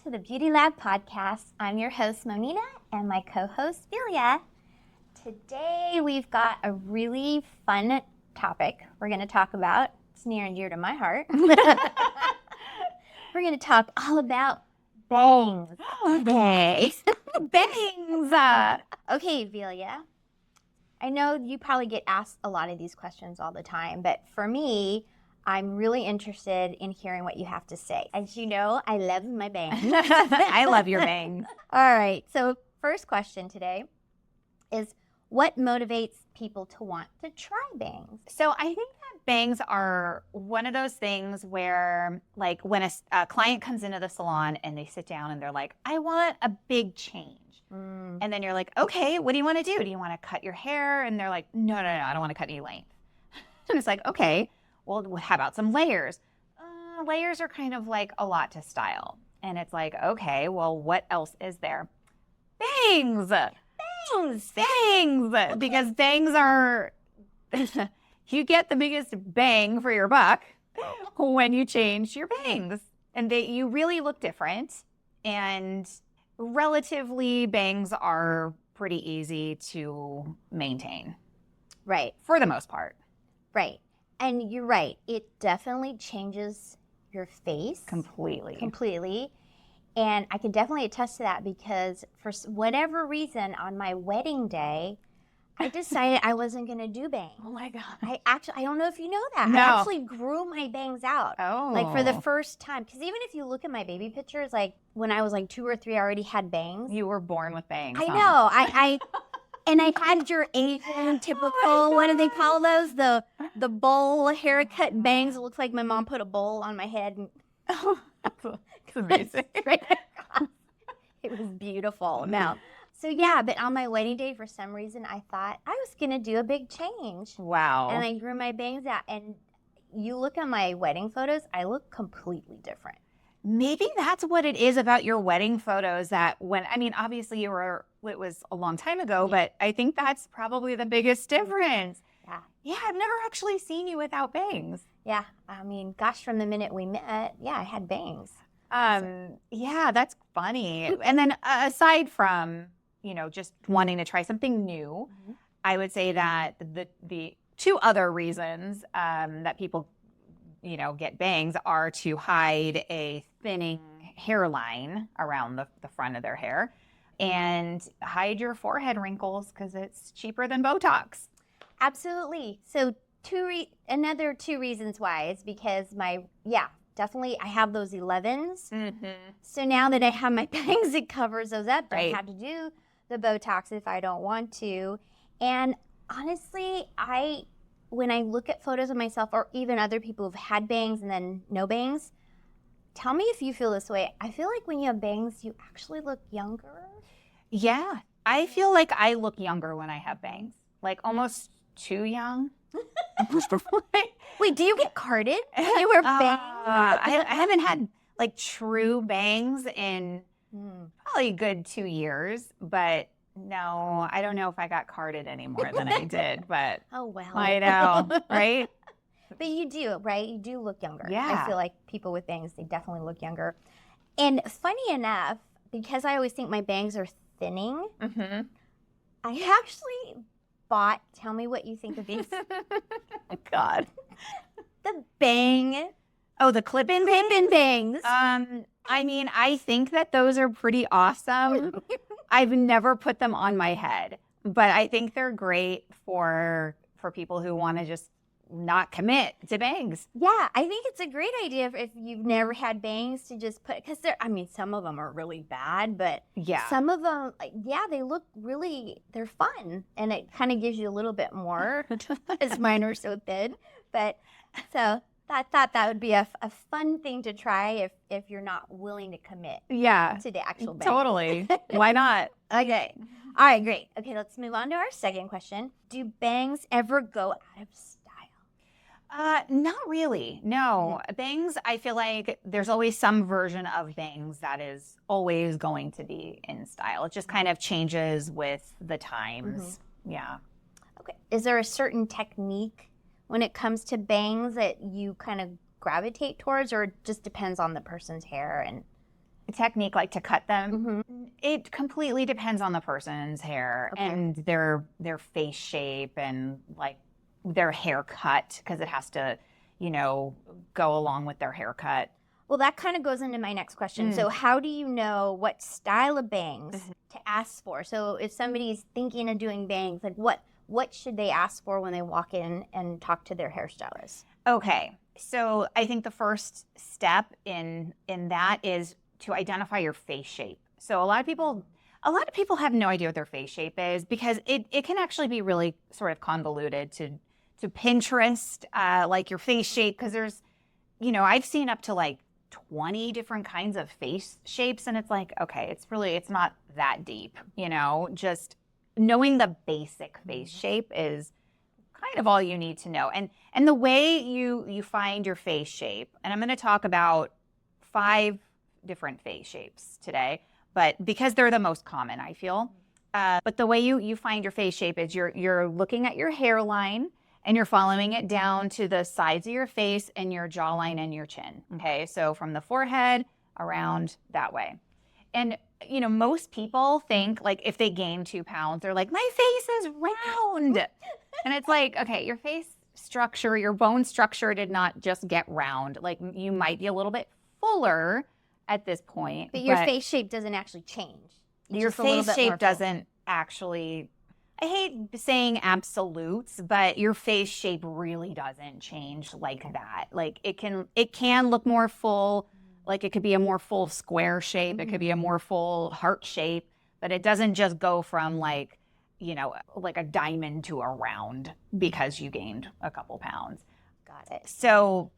to the Beauty Lab podcast. I'm your host, Monina, and my co-host, Velia. Today, we've got a really fun topic we're going to talk about. It's near and dear to my heart. We're going to talk all about bangs. Okay. Bangs. Okay, Velia. I know you probably get asked a lot of these questions all the time, but for me, I'm really interested in hearing what you have to say. As you know, I love my bangs. I love your bangs. All right. So first question today is, what motivates people to want to try bangs? So I think that bangs are one of those things where, like, when a client comes into the salon and they sit down and they're like, I want a big change. And then you're like, okay, what do you want to do? Do you want to cut your hair? And they're like, no, I don't want to cut any length. And it's like, okay, well, how about some layers? Layers are kind of like a lot to style. And it's like, okay, well, what else is there? Bangs. Because bangs are, you get the biggest bang for your buck when you change your bangs. And you really look different. And relatively, bangs are pretty easy to maintain. Right. For the most part. Right. And you're right. It definitely changes your face. Completely. And I can definitely attest to that because for whatever reason on my wedding day, I decided I wasn't going to do bangs. Oh my God. I don't know if you know that. No. I actually grew my bangs out. Oh. Like for the first time. Because even if you look at my baby pictures, like when I was like 2 or 3, I already had bangs. You were born with bangs. I know. And I had your Asian typical, what do they call those? The bowl haircut bangs. It looks like my mom put a bowl on my head. And Oh, that's amazing. It was beautiful. No. So yeah, but on my wedding day, for some reason, I thought I was going to do a big change. Wow. And I grew my bangs out. And you look at my wedding photos, I look completely different. Maybe that's what it is about your wedding photos that obviously it was a long time ago, but I think that's probably the biggest difference. Yeah. Yeah, I've never actually seen you without bangs. Yeah. I mean, gosh, from the minute we met, yeah, I had bangs. Yeah, that's funny. And then aside from, just wanting to try something new, I would say that the 2 other reasons that people get bangs are to hide a thinning hairline around the front of their hair and hide your forehead wrinkles because it's cheaper than Botox. Absolutely. So another 2 reasons why is because definitely I have those 11s. Mm-hmm. So now that I have my bangs, it covers those up. Right. Don't have to do the Botox if I don't want to. And honestly, when I look at photos of myself or even other people who've had bangs and then no bangs, tell me if you feel this way. I feel like when you have bangs, you actually look younger. Yeah. I feel like I look younger when I have bangs, like almost too young. Wait, do you get carded when you wear bangs? I haven't had like true bangs in probably a good 2 years, but no, I don't know if I got carded any more than I did, but oh well. I know, right? But you do, right? You do look younger. Yeah. I feel like people with bangs, they definitely look younger. And funny enough, because I always think my bangs are thinning, I actually bought, tell me what you think of these. God. The bang. Oh, the clip-in bangs. I think that those are pretty awesome. I've never put them on my head, but I think they're great for people who want to just not commit to bangs. Yeah, I think it's a great idea if you've never had bangs to just put, because some of them are really bad, but yeah, some of them, they look really, they're fun, and it kind of gives you a little bit more, as mine are so thin, but so I thought that would be a fun thing to try if you're not willing to commit to the actual bang. Totally. Why not? Okay. All right, great. Okay, let's move on to our second question. Do bangs ever go out of style? Not really. No. Bangs, I feel like there's always some version of bangs that is always going to be in style. It just kind of changes with the times. Yeah. Okay. Is there a certain technique when it comes to bangs that you kind of gravitate towards, or it just depends on the person's hair? And technique, like to cut them, it completely depends on the person's hair and their face shape and like their haircut, because it has to, you know, go along with their haircut. Well, that kind of goes into my next question. So how do you know what style of bangs to ask for? So if somebody's thinking of doing bangs, like what should they ask for when they walk in and talk to their hairstylist? Okay. So I think the first step in that is to identify your face shape. So a lot of people have no idea what their face shape is, because it can actually be really sort of convoluted to Pinterest, like your face shape, because there's, you know, I've seen up to like 20 different kinds of face shapes, and it's like, okay, it's not that deep, you know, just knowing the basic face shape is kind of all you need to know. And the way you find your face shape, and I'm going to talk about 5 different face shapes today, but because they're the most common, I feel. But the way you find your face shape is you're looking at your hairline and you're following it down to the sides of your face and your jawline and your chin. Okay, so from the forehead around that way. And, you know, most people think, like, if they gain 2 pounds, they're like, my face is round. And it's like, okay, your face structure, your bone structure did not just get round. Like, you might be a little bit fuller at this point. But your face shape doesn't actually change. Your face shape doesn't actually, I hate saying absolutes, but your face shape really doesn't change like that. Like, it can look more full. Like, it could be a more full square shape. It could be a more full heart shape, but it doesn't just go from like, you know, like a diamond to a round because you gained a couple pounds. Got it. So,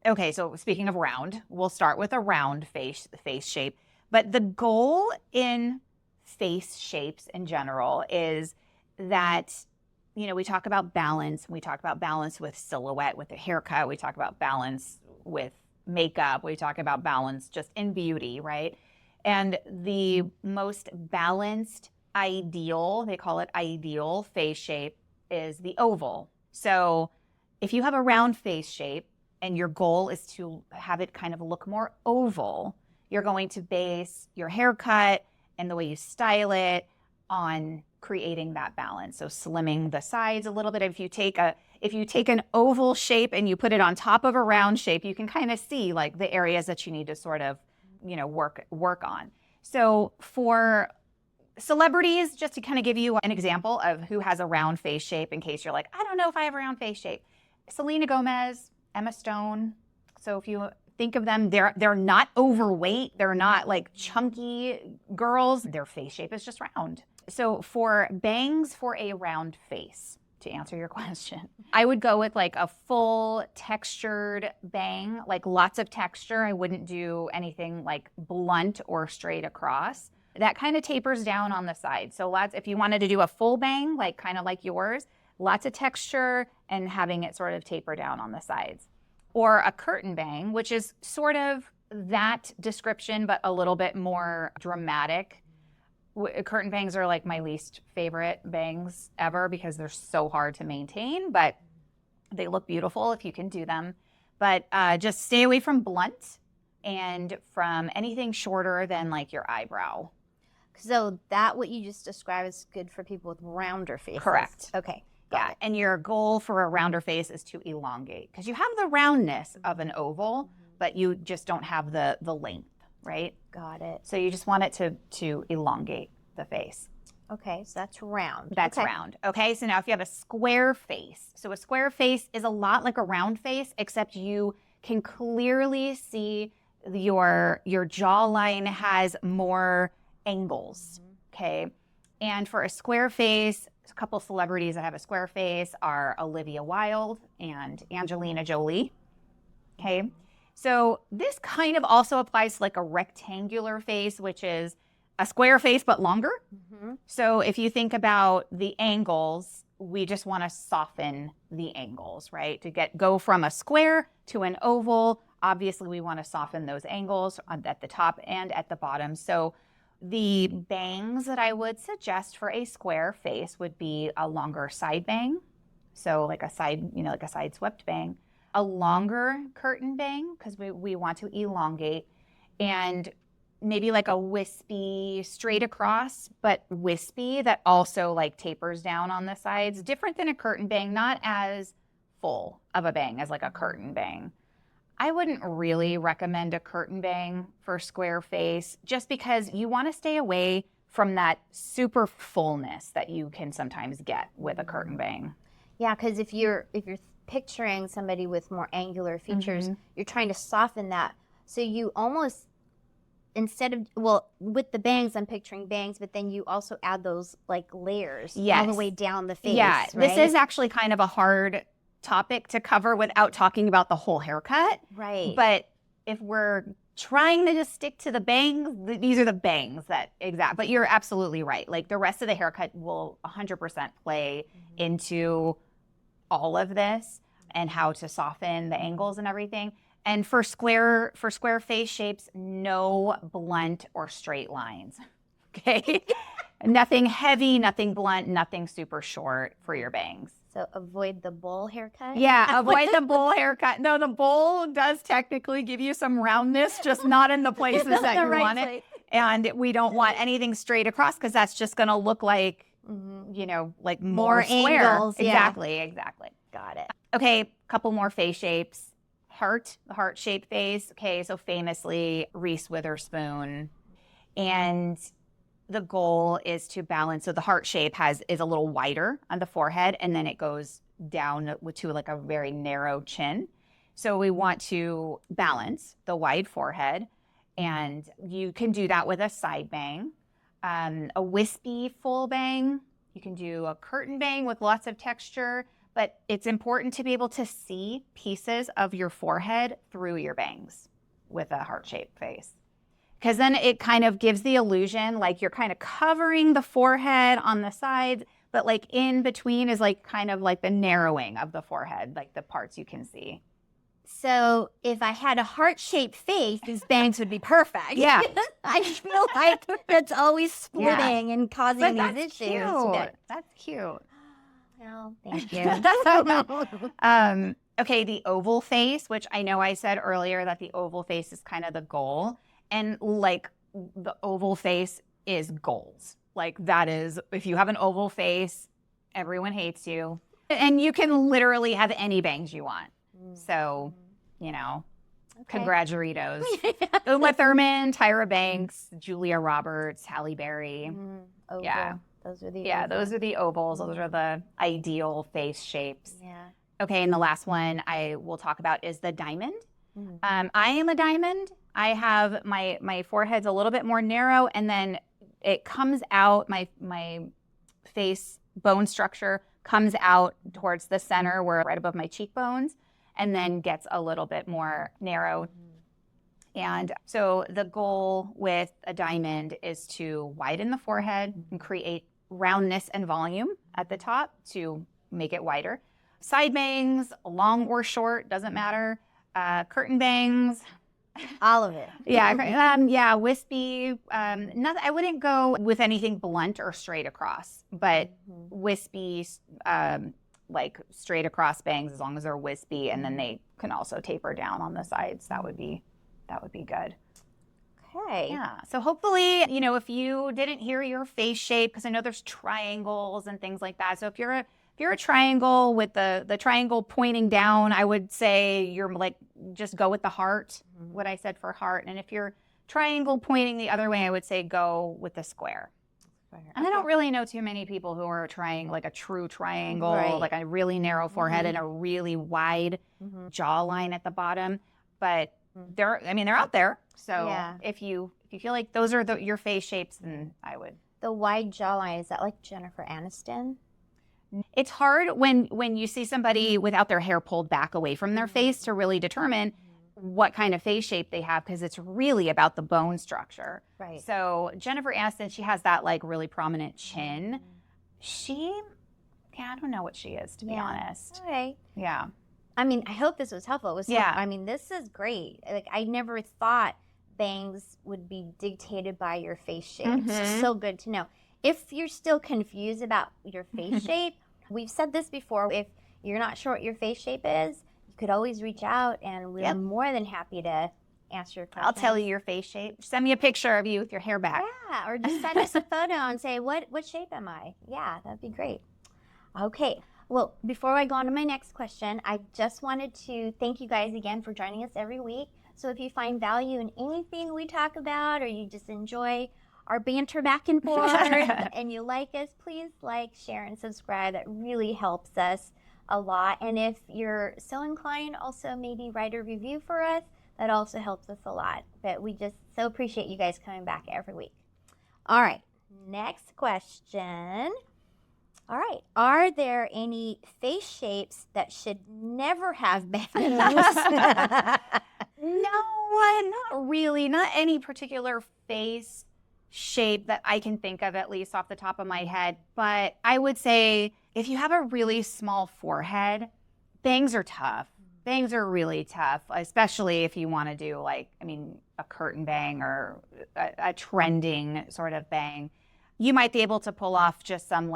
okay, so speaking of round, we'll start with a round face shape. But the goal in face shapes in general is that, you know, we talk about balance. We talk about balance with silhouette, with a haircut. We talk about balance with makeup. We talk about balance just in beauty, right? And the most balanced ideal, they call it ideal face shape, is the oval. So if you have a round face shape and your goal is to have it kind of look more oval, you're going to base your haircut and the way you style it on creating that balance. So slimming the sides a little bit. If you take an oval shape and you put it on top of a round shape, you can kind of see like the areas that you need to sort of, you know, work on. So for celebrities, just to kind of give you an example of who has a round face shape, in case you're like, I don't know if I have a round face shape. Selena Gomez, Emma Stone. So if you think of them, they're not overweight. They're not like chunky girls. Their face shape is just round. So for bangs for a round face, to answer your question, I would go with like a full textured bang, like lots of texture. I wouldn't do anything like blunt or straight across. That kind of tapers down on the side. So if you wanted to do a full bang, like kind of like yours, lots of texture and having it sort of taper down on the sides. Or a curtain bang, which is sort of that description, but a little bit more dramatic. Curtain bangs are like my least favorite bangs ever because they're so hard to maintain, but they look beautiful if you can do them. But just stay away from blunt and from anything shorter than like your eyebrow. So that what you just described is good for people with rounder faces. Correct. Okay. Yeah, and your goal for a rounder face is to elongate, because you have the roundness of an oval, but you just don't have the length, right? Got it. So you just want it to elongate the face. Okay, so that's round. That's round. Okay, so now if you have a square face, so a square face is a lot like a round face, except you can clearly see your jawline has more angles, okay? And for a square face, a couple celebrities that have a square face are Olivia Wilde and Angelina Jolie, okay? So this kind of also applies to like a rectangular face, which is a square face but longer. So if you think about the angles, we just want to soften the angles, right? To go from a square to an oval, obviously we want to soften those angles at the top and at the bottom. So the bangs that I would suggest for a square face would be a longer side bang. So like a side, like a side swept bang, a longer curtain bang, because we want to elongate, and maybe like a wispy straight across, but wispy that also like tapers down on the sides. Different than a curtain bang, not as full of a bang as like a curtain bang. I wouldn't really recommend a curtain bang for square face just because you want to stay away from that super fullness that you can sometimes get with a curtain bang. Yeah, because if you're picturing somebody with more angular features, you're trying to soften that. So you almost, instead of, well, with the bangs, I'm picturing bangs, but then you also add those like layers all the way down the face. Yeah, right? This is actually kind of a hard topic to cover without talking about the whole haircut. Right. But if we're trying to just stick to the bangs, these are the bangs but you're absolutely right. Like the rest of the haircut will 100% play into all of this and how to soften the angles and everything. And for square face shapes, no blunt or straight lines. Okay? Nothing heavy, nothing blunt, nothing super short for your bangs. So avoid the bowl haircut? Yeah, avoid the bowl haircut. No, the bowl does technically give you some roundness, just not in the places that you want it. And we don't want anything straight across because that's just going to look like, like more square. Angles. Exactly. Got it. Okay, couple more face shapes. The heart-shaped face. Okay, so famously Reese Witherspoon. And the goal is to balance. So the heart shape is a little wider on the forehead, and then it goes down to like a very narrow chin. So we want to balance the wide forehead, and you can do that with a side bang, a wispy full bang. You can do a curtain bang with lots of texture, but it's important to be able to see pieces of your forehead through your bangs with a heart-shaped face. Because then it kind of gives the illusion like you're kind of covering the forehead on the sides, but like in between is like kind of like the narrowing of the forehead, like the parts you can see. So if I had a heart-shaped face, these bangs would be perfect. Yeah. I feel like it's always splitting and causing But these issues. Cute. That's cute. Well, thank you. Okay, the oval face, which I know I said earlier that the oval face is kind of the goal. And like the oval face is goals. Like that is, if you have an oval face, everyone hates you. And you can literally have any bangs you want. So, congratulations. Uma Thurman, Tyra Banks, Julia Roberts, Halle Berry. Oval. Yeah. Those are the ovals. Those are the ovals. Those are the ideal face shapes. Yeah. Okay, and the last one I will talk about is the diamond. I am a diamond. I have my forehead's a little bit more narrow, and then it comes out, my face bone structure comes out towards the center, right above my cheekbones, and then gets a little bit more narrow. And so the goal with a diamond is to widen the forehead and create roundness and volume at the top to make it wider. Side bangs, long or short, doesn't matter. Curtain bangs. All of it. Yeah, wispy. Nothing. I wouldn't go with anything blunt or straight across, but wispy, like straight across bangs, as long as they're wispy, and then they can also taper down on the sides. That would be good. Okay. Yeah. So hopefully, if you didn't hear your face shape, because I know there's triangles and things like that. So if you're a triangle with the triangle pointing down, I would say you're like, just go with the heart, what I said for heart. And if you're triangle pointing the other way, I would say go with the square. And I don't really know too many people who are trying like a true triangle, like a really narrow forehead and a really wide jawline at the bottom. But they're out there. So if you feel like those are your face shapes, then I would. The wide jawline, is that like Jennifer Aniston? It's hard when you see somebody without their hair pulled back away from their face to really determine what kind of face shape they have, because it's really about the bone structure. Right. So Jennifer Aniston, she has that like really prominent chin. I don't know what she is, to be honest. Okay. Yeah. I mean, I hope this was helpful. I mean, this is great. Like, I never thought bangs would be dictated by your face shape. It's so good to know. If you're still confused about your face shape, we've said this before. If you're not sure what your face shape is, you could always reach out, and we're more than happy to answer your question. I'll tell you your face shape. Send me a picture of you with your hair back. Yeah, or just send us a photo and say, what shape am I? Yeah, that'd be great. Okay. Well, before I go on to my next question, I just wanted to thank you guys again for joining us every week. So if you find value in anything we talk about, or you just enjoy our banter back and forth and you like us, please like, share, and subscribe. That really helps us a lot. And if you're so inclined, also maybe write a review for us. That also helps us a lot. But we just so appreciate you guys coming back every week. All right, next question. All right, are there any face shapes that should never have bangs? No, not really. Not any particular face shape that I can think of, at least off the top of my head. But I would say if you have a really small forehead, bangs are tough. Bangs are really tough, especially if you want to do a curtain bang or a trending sort of bang. You might be able to pull off just some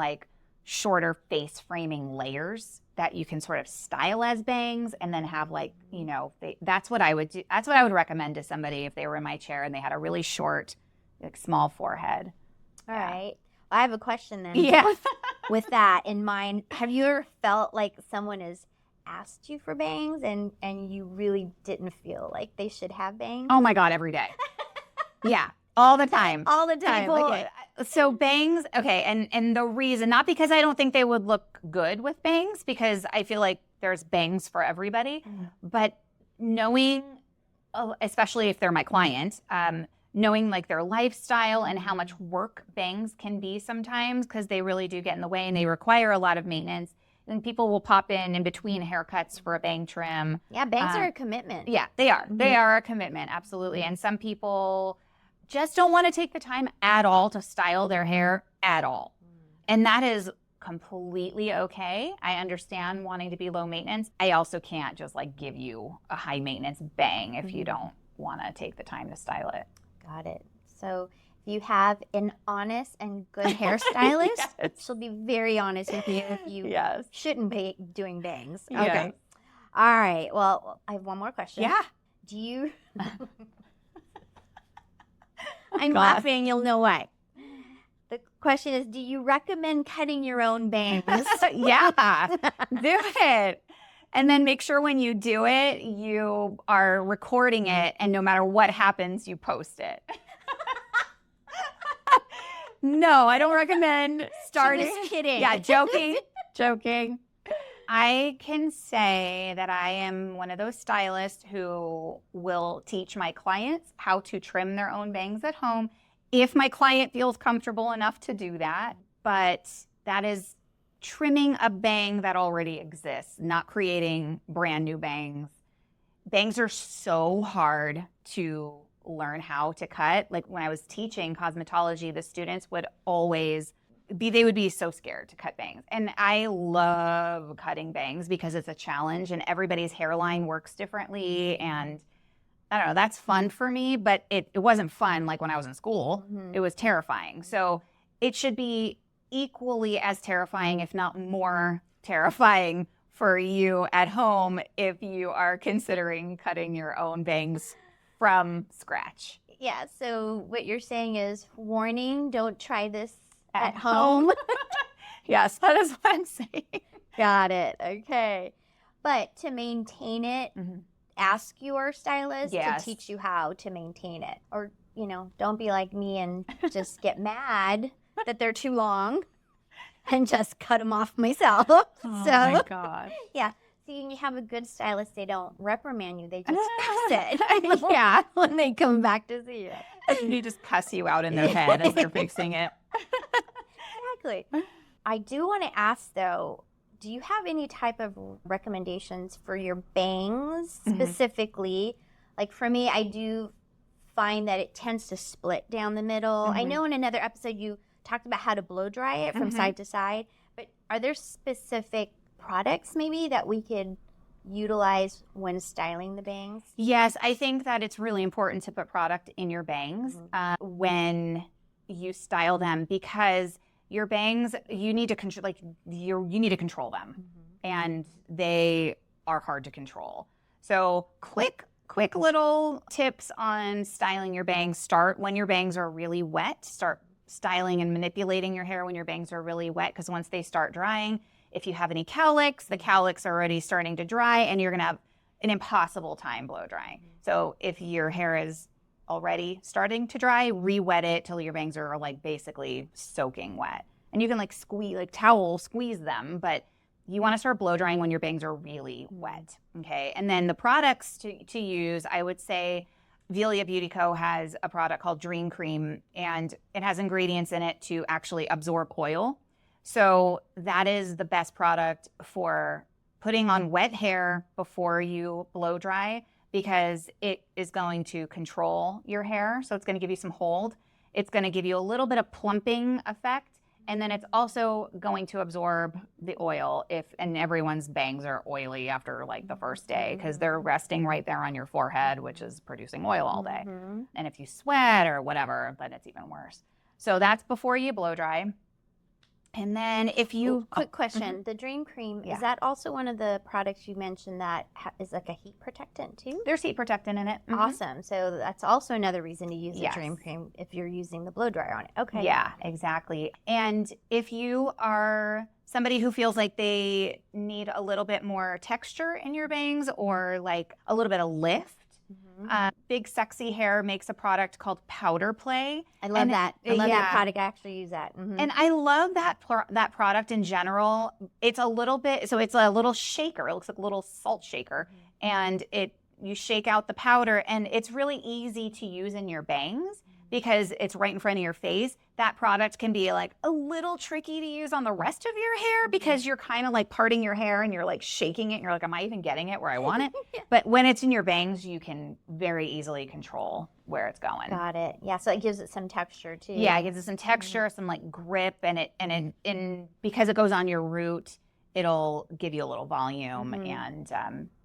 shorter face framing layers that you can sort of style as bangs, and then have that's what I would do. That's what I would recommend to somebody if they were in my chair and they had a really short, small forehead. All right. I have a question then. Yeah. With that in mind, have you ever felt like someone has asked you for bangs and you really didn't feel like they should have bangs? Oh my God, every day. Yeah, all the time. All the time. People, okay. So bangs, okay, and the reason, not because I don't think they would look good with bangs, because I feel like there's bangs for everybody, but knowing, especially if they're my client, knowing their lifestyle and how much work bangs can be sometimes, because they really do get in the way and they require a lot of maintenance. And people will pop in between haircuts for a bang trim. Yeah, bangs are a commitment. Yeah, they are. They are a commitment, absolutely. And some people just don't want to take the time at all to style their hair at all. And that is completely okay. I understand wanting to be low maintenance. I also can't just give you a high maintenance bang if you don't want to take the time to style it. Got it. So if you have an honest and good hairstylist, Yes. she'll be very honest with you if you Yes. shouldn't be doing bangs. Yes. Okay. All right. Well, I have one more question. Yeah. Do you... I'm laughing. You'll know why. The question is, do you recommend cutting your own bangs? Yeah. Do it. And then make sure when you do it, you are recording it, and no matter what happens, you post it. No, I don't recommend starting. Just kidding. Yeah, joking. I can say that I am one of those stylists who will teach my clients how to trim their own bangs at home if my client feels comfortable enough to do that. But that is trimming a bang that already exists, not creating brand new bangs. Bangs are so hard to learn how to cut. When I was teaching cosmetology, the students would always they would be so scared to cut bangs. And I love cutting bangs because it's a challenge and everybody's hairline works differently. And I don't know, that's fun for me, but it wasn't fun when I was in school. It was terrifying. So it should be equally as terrifying, if not more terrifying, for you at home if you are considering cutting your own bangs from scratch. Yeah, so what you're saying is, warning, don't try this at home. Yes, that is what I'm saying. Got it. Okay. But to maintain it, ask your stylist to teach you how to maintain it. Or, don't be like me and just get mad that they're too long and just cut them off myself. Oh my God. Yeah. See, when you have a good stylist, they don't reprimand you. They just fix it. Yeah. When they come back to see you. They just cuss you out in their head as they're fixing it. Exactly. I do want to ask, though, do you have any type of recommendations for your bangs specifically? For me, I do find that it tends to split down the middle. I know in another episode you talked about how to blow dry it from side to side, but are there specific products maybe that we could utilize when styling the bangs? Yes, I think that it's really important to put product in your bangs when you style them, because your bangs, you need to control, you need to control them, and they are hard to control. So quick quick little tips on styling your bangs. Start when your bangs are really wet. Start styling and manipulating your hair when your bangs are really wet, because once they start drying, if you have any cowlicks, the cowlicks are already starting to dry and you're going to have an impossible time blow drying. So if your hair is already starting to dry, re-wet it till your bangs are like basically soaking wet. And you can like squeeze, like towel, squeeze them, but you want to start blow drying when your bangs are really wet, okay? And then the products to use, I would say Velia Beauty Co. has a product called Dream Cream, and it has ingredients in it to actually absorb oil. So that is the best product for putting on wet hair before you blow dry, because it is going to control your hair. So it's going to give you some hold. It's going to give you a little bit of plumping effect. And then it's also going to absorb the oil and everyone's bangs are oily after like the first day, because they're resting right there on your forehead, which is producing oil all day. And if you sweat or whatever, then it's even worse. So that's before you blow dry. And then if you... Quick question. The Dream Cream, is that also one of the products you mentioned that is like a heat protectant too? There's heat protectant in it. Awesome. So that's also another reason to use the Dream Cream if you're using the blow dryer on it. Okay. Yeah, exactly. And if you are somebody who feels like they need a little bit more texture in your bangs or like a little bit of lift, Big Sexy Hair makes a product called Powder Play. I love that. I love that product. I actually use that. And I love that product in general. It's a little bit, so it's a little shaker. It looks like a little salt shaker. And you shake out the powder, and it's really easy to use in your bangs because it's right in front of your face. That product can be like a little tricky to use on the rest of your hair because you're kind of like parting your hair and you're like shaking it and you're like, am I even getting it where I want it? But when it's in your bangs, you can very easily control where it's going. Got it. Yeah, so it gives it some texture too. Yeah, it gives it some texture, some like grip, and because it goes on your root, it'll give you a little volume and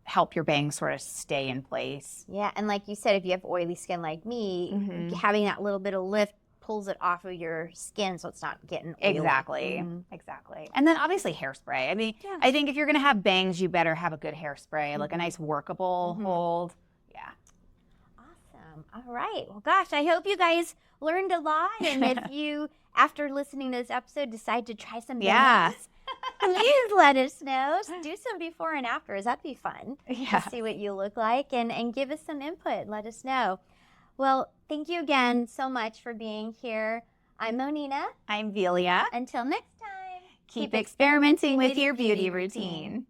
help your bangs sort of stay in place. Yeah, and like you said, if you have oily skin like me, having that little bit of lift pulls it off of your skin so it's not getting oily. Exactly. And then obviously hairspray. I mean, I think if you're going to have bangs, you better have a good hairspray, like a nice workable hold. Yeah. Awesome. All right. Well, gosh, I hope you guys learned a lot. And if you, after listening to this episode, decide to try some bangs, please let us know. Do some before and afters. That'd be fun to see what you look like and give us some input. Let us know. Well, thank you again so much for being here. I'm Monina. I'm Velia. Until next time, Keep experimenting with your beauty routine.